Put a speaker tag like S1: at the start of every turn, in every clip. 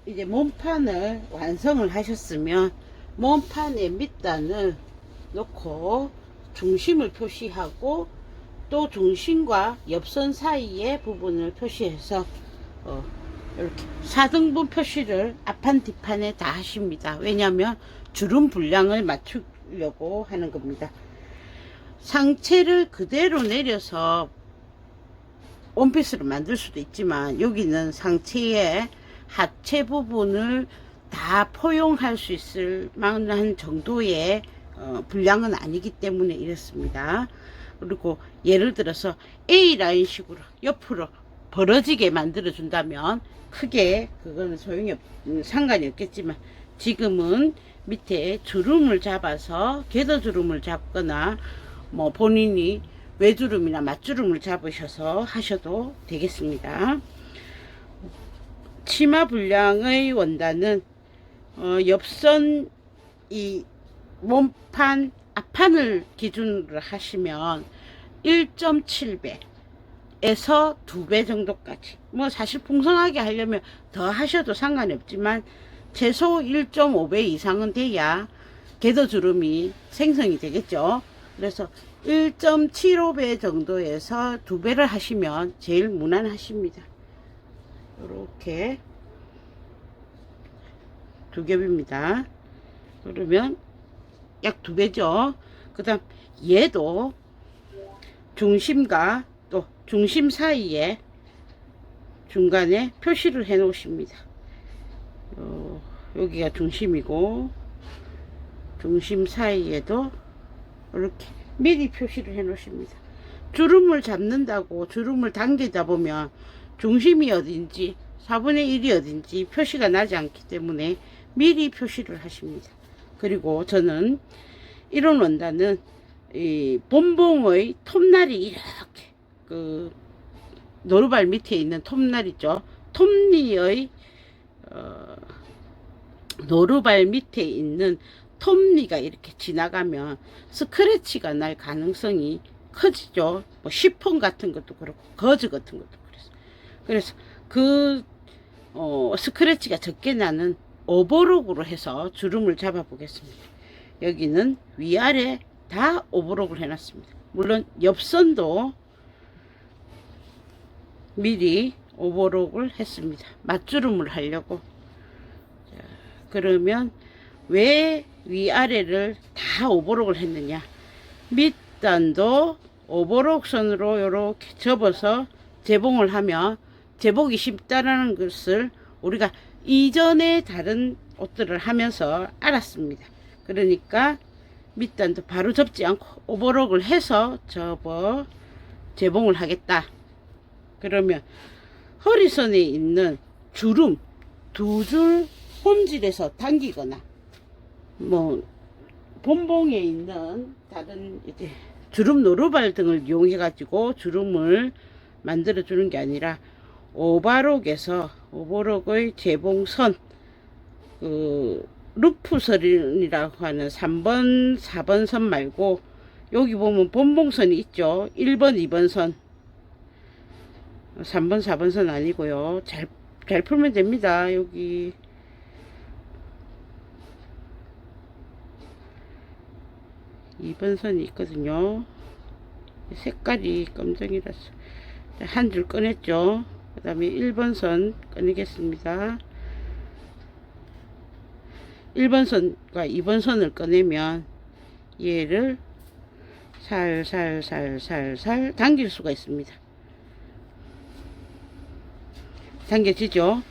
S1: 이제 몸판을 완성을 하셨으면 몸판에 밑단을 놓고 중심을 표시하고 또 중심과 옆선 사이의 부분을 표시해서 이렇게 4등분 표시를 앞판 뒷판에 다 하십니다. 왜냐하면 주름 분량을 맞추려고 하는 겁니다. 상체를 그대로 내려서 원피스를 만들 수도 있지만 여기는 상체의 하체 부분을 다 포용할 수 있을 만한 정도의 분량은 아니기 때문에 이렇습니다. 그리고 예를 들어서 A라인 식으로 옆으로 벌어지게 만들어 준다면 크게 그거는 상관이 없겠지만 지금은 밑에 주름을 잡아서 궤도 주름을 잡거나 뭐 본인이 외주름이나 맞주름을 잡으셔서 하셔도 되겠습니다. 치마 분량의 원단은 옆선 이 몸판 앞판을 기준으로 하시면 1.7배 에서 2배 정도까지, 뭐 사실 풍성하게 하려면 더 하셔도 상관이 없지만 최소 1.5배 이상은 돼야 궤도 주름이 생성이 되겠죠. 그래서 1.75배 정도에서 2배를 하시면 제일 무난하십니다. 이렇게 두 겹입니다. 그러면 약 2배죠. 그 다음 얘도 중심과 또 중심 사이에 중간에 표시를 해 놓으십니다. 여기가 중심이고 중심 사이에도 이렇게 미리 표시를 해 놓으십니다. 주름을 잡는다고 주름을 당기다 보면 중심이 어딘지 4분의 1이 어딘지 표시가 나지 않기 때문에 미리 표시를 하십니다. 그리고 저는 이런 원단은 이 본봉의 톱날이 이렇게 그 노루발 밑에 있는 톱날 있죠. 톱니의 노루발 밑에 있는 톱니가 이렇게 지나가면 스크래치가 날 가능성이 커지죠. 뭐 시폰 같은 것도 그렇고 거즈 같은 것도 그래서 그 스크래치가 적게 나는 오버록으로 해서 주름을 잡아 보겠습니다. 여기는 위아래 다 오버록을 해놨습니다. 물론 옆선도 미리 오버록을 했습니다. 맞주름을 하려고. 자, 그러면 왜 위아래를 다 오버록을 했느냐? 밑단도 오버록 선으로 이렇게 접어서 재봉을 하면 재봉이 쉽다라는 것을 우리가 이전에 다른 옷들을 하면서 알았습니다. 그러니까 밑단도 바로 접지 않고 오버록을 해서 접어 재봉을 하겠다. 그러면 허리선에 있는 주름 2줄 홈질해서 당기거나 뭐 본봉에 있는 다른 이제 주름 노루발 등을 이용해 가지고 주름을 만들어 주는 게 아니라 오버록의 재봉선 그 루프선이라고 하는 3번 4번 선 말고 여기 보면 본봉선이 있죠. 1번 2번 선 3번 4번 선 아니고요. 잘 풀면 됩니다. 여기 2번 선이 있거든요. 색깔이 검정이라서 한 줄 꺼냈죠. 그 다음에 1번 선 꺼내겠습니다. 1번 선과 2번 선을 꺼내면 얘를 살살 당길 수가 있습니다. 당겨지죠?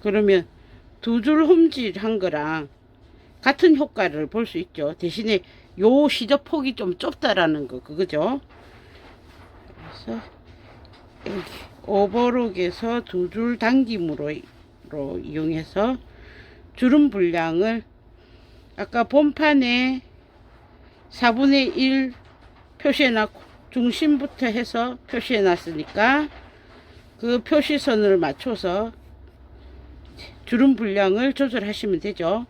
S1: 그러면 2줄 홈질한 거랑 같은 효과를 볼 수 있죠. 대신에 요 시접폭이 좀 좁다라는 거 그거죠. 그래서 여기 오버록에서 2줄 당김으로 이용해서 주름 분량을 아까 본판에 4분의 1 표시해 놨고 중심부터 해서 표시해 놨으니까 그 표시선을 맞춰서 주름 분량을 조절하시면 되죠.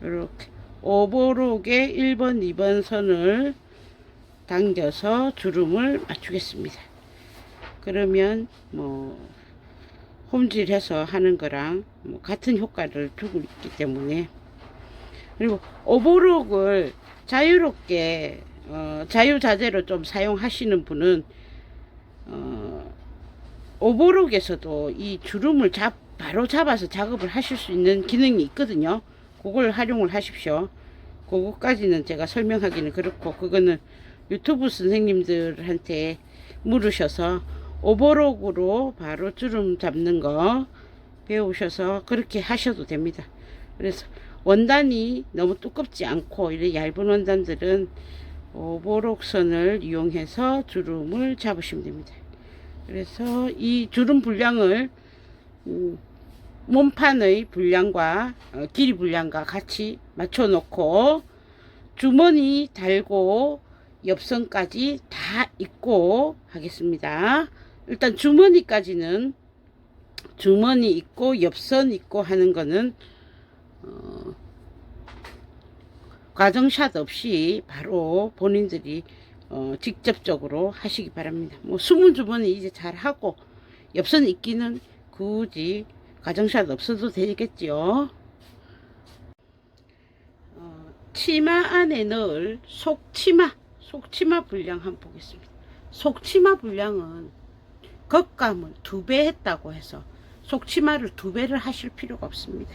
S1: 이렇게 오버록의 1번 2번 선을 당겨서 주름을 맞추겠습니다. 그러면 뭐 홈질해서 하는 거랑 뭐 같은 효과를 주고 있기 때문에. 그리고 오버록을 자유롭게 자유자재로 좀 사용하시는 분은 오버록에서도 이 주름을 바로 잡아서 작업을 하실 수 있는 기능이 있거든요. 그걸 활용을 하십시오. 그거까지는 제가 설명하기는 그렇고, 그거는 유튜브 선생님들한테 물으셔서 오버록으로 바로 주름 잡는 거 배우셔서 그렇게 하셔도 됩니다. 그래서 원단이 너무 두껍지 않고 이렇게 얇은 원단들은 오버록선을 이용해서 주름을 잡으시면 됩니다. 그래서 이 주름 분량을 몸판의 분량과 길이 분량과 같이 맞춰 놓고 주머니 달고 옆선까지 다 입고 하겠습니다. 일단 주머니까지는 주머니 입고 옆선 입고 하는 거는 과정샷 없이 바로 본인들이 직접적으로 하시기 바랍니다. 뭐 숨은 주머니 이제 잘 하고 옆선 입기는 굳이 과정샷 없어도 되겠지요. 치마 안에 넣을 속치마 분량 한번 보겠습니다. 속치마 분량은 겉감을 2배 했다고 해서 속치마를 2배를 하실 필요가 없습니다.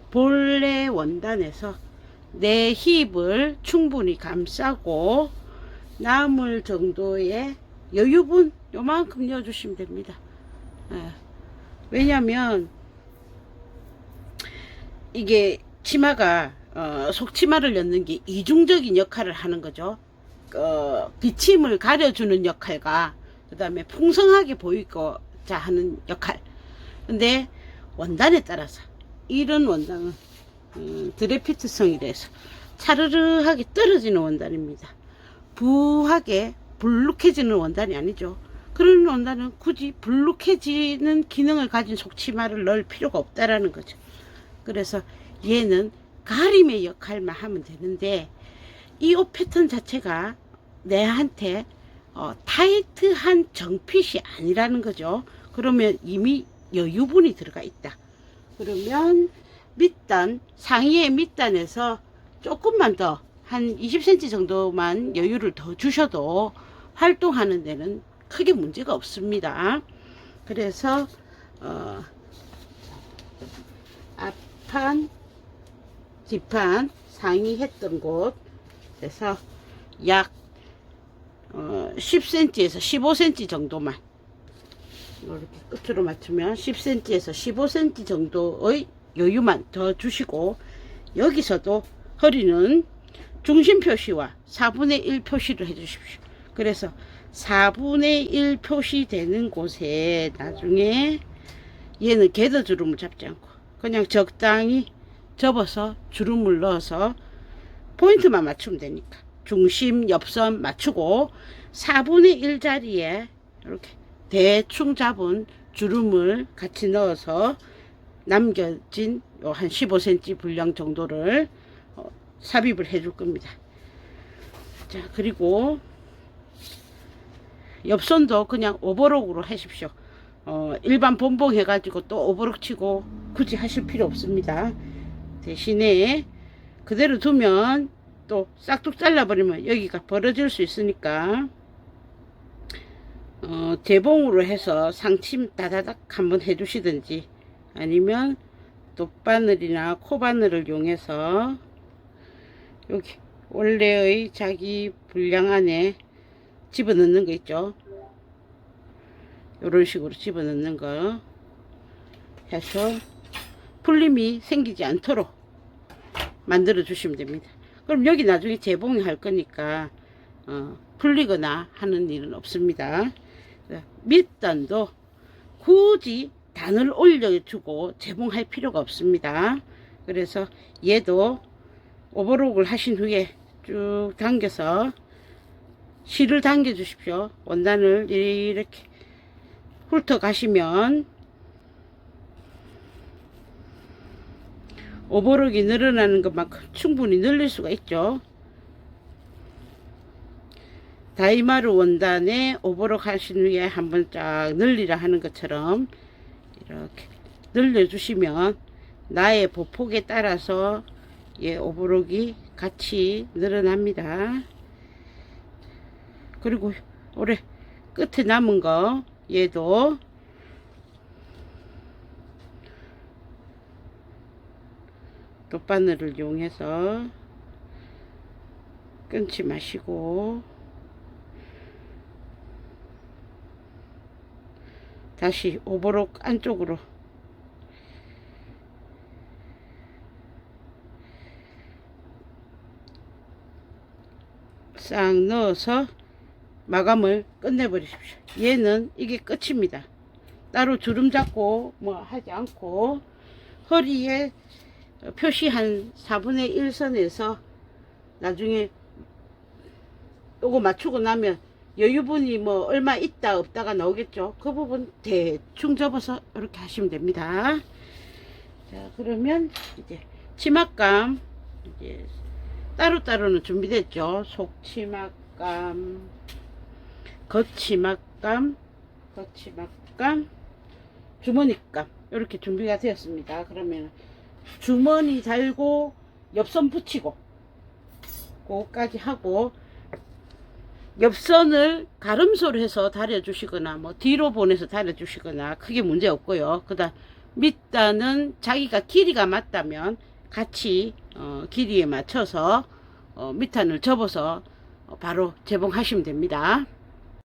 S1: 본래 원단에서 내 힙을 충분히 감싸고 남을 정도의 여유분 요만큼 넣어주시면 됩니다. 왜냐면 이게 치마가 속치마를 넣는 게 이중적인 역할을 하는 거죠. 비침을 가려주는 역할과 그 다음에 풍성하게 보이고자 하는 역할. 근데 원단에 따라서 이런 원단은 드레피트성이라서 차르르하게 떨어지는 원단입니다. 부하게 불룩해지는 원단이 아니죠. 그런 원단은 굳이 불룩해지는 기능을 가진 속치마를 넣을 필요가 없다라는 거죠. 그래서 얘는 가림의 역할만 하면 되는데 이 옷 패턴 자체가 내한테 타이트한 정핏이 아니라는 거죠. 그러면 이미 여유분이 들어가 있다. 그러면 밑단, 상의의 밑단에서 조금만 더 한 20cm 정도만 여유를 더 주셔도 활동하는 데는 크게 문제가 없습니다. 그래서 앞판, 뒷판, 상의 했던 곳에서 약 10cm에서 15cm 정도만 이렇게 끝으로 맞추면 10cm에서 15cm 정도의 여유만 더 주시고, 여기서도 허리는 중심 표시와 4분의 1 표시를 해 주십시오. 그래서 4분의 1 표시 되는 곳에 나중에 얘는 게더 주름을 잡지 않고 그냥 적당히 접어서 주름을 넣어서 포인트만 맞추면 되니까 중심 옆선 맞추고 4분의 1 자리에 이렇게 대충 잡은 주름을 같이 넣어서 남겨진 한 15cm 분량 정도를 삽입을 해줄 겁니다. 자, 그리고 옆선도 그냥 오버록으로 하십시오. 일반 본봉 해가지고 또 오버록 치고 굳이 하실 필요 없습니다. 대신에 그대로 두면 또 싹둑 잘라버리면 여기가 벌어질 수 있으니까 재봉으로 해서 상침 다다닥 한번 해주시든지, 아니면 돗바늘이나 코바늘을 이용해서 여기 원래의 자기 분량 안에 집어넣는 거 있죠. 이런 식으로 집어넣는 거 해서 풀림이 생기지 않도록 만들어 주시면 됩니다. 그럼 여기 나중에 재봉이 할 거니까 풀리거나 하는 일은 없습니다. 밑단도 굳이 단을 올려주고 재봉할 필요가 없습니다. 그래서 얘도 오버록을 하신 후에 쭉 당겨서 실을 당겨 주십시오. 원단을 이렇게 훑어 가시면 오버록이 늘어나는 것만큼 충분히 늘릴 수가 있죠. 다이마루 원단에 오버록 하신 후에 한번 쫙 늘리라 하는 것처럼 이렇게 늘려주시면 나의 보폭에 따라서 예, 오버록이 같이 늘어납니다. 그리고 올해 끝에 남은 거 얘도 돗바늘을 이용해서 끊지 마시고 다시 오버록 안쪽으로 싹 넣어서 마감을 끝내버리십시오. 얘는 이게 끝입니다. 따로 주름 잡고 뭐 하지 않고 허리에 표시한 4분의 1선에서 나중에 요거 맞추고 나면 여유분이 뭐 얼마 있다 없다가 나오겠죠. 그 부분 대충 접어서 이렇게 하시면 됩니다. 자, 그러면 이제 치맛감 이제 따로따로는 준비됐죠. 속치맛감, 겉치맛감, 겉치맛감, 주머니감 이렇게 준비가 되었습니다. 그러면 주머니 달고 옆선 붙이고 그거까지 하고 옆선을 가름소를 해서 다려주시거나 뭐 뒤로 보내서 다려주시거나 크게 문제 없고요. 그 다음 밑단은 자기가 길이가 맞다면 같이 길이에 맞춰서 밑단을 접어서 바로 재봉하시면 됩니다.